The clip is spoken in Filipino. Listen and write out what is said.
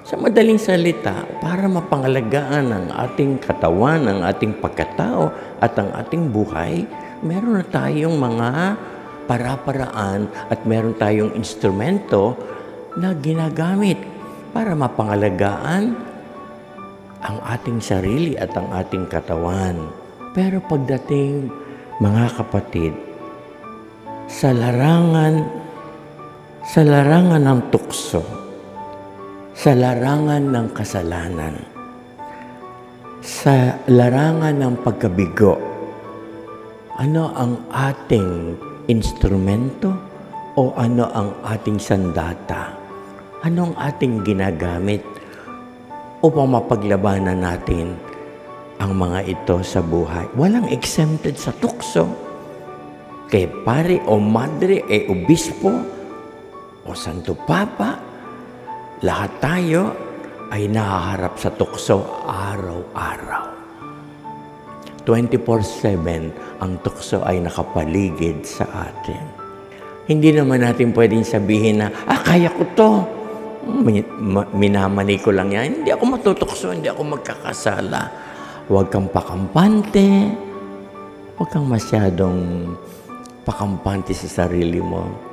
Sa madaling salita, para mapangalagaan ang ating katawan, ang ating pagkatao at ang ating buhay, meron na tayong mga para-paraan at meron tayong instrumento na ginagamit para mapangalagaan ang ating sarili at ang ating katawan. Pero pagdating, mga kapatid, sa larangan ng tukso, sa larangan ng kasalanan, sa larangan ng pagkabigo, ano ang ating instrumento o ano ang ating sandata? Ano ang ating ginagamit upang mapaglabanan natin ang mga ito sa buhay? Walang exempted sa tukso. Kay pare o madre, obispo o santo papa, lahat tayo ay nahaharap sa tukso araw-araw. 24/7 ang tukso ay nakapaligid sa atin. Hindi naman natin pwedeng sabihin na, kaya ko to. Minamani ko lang yan. Hindi ako matutukso, hindi ako magkakasala. Huwag kang pakampante. Huwag kang masyadong pakampante sa sarili mo.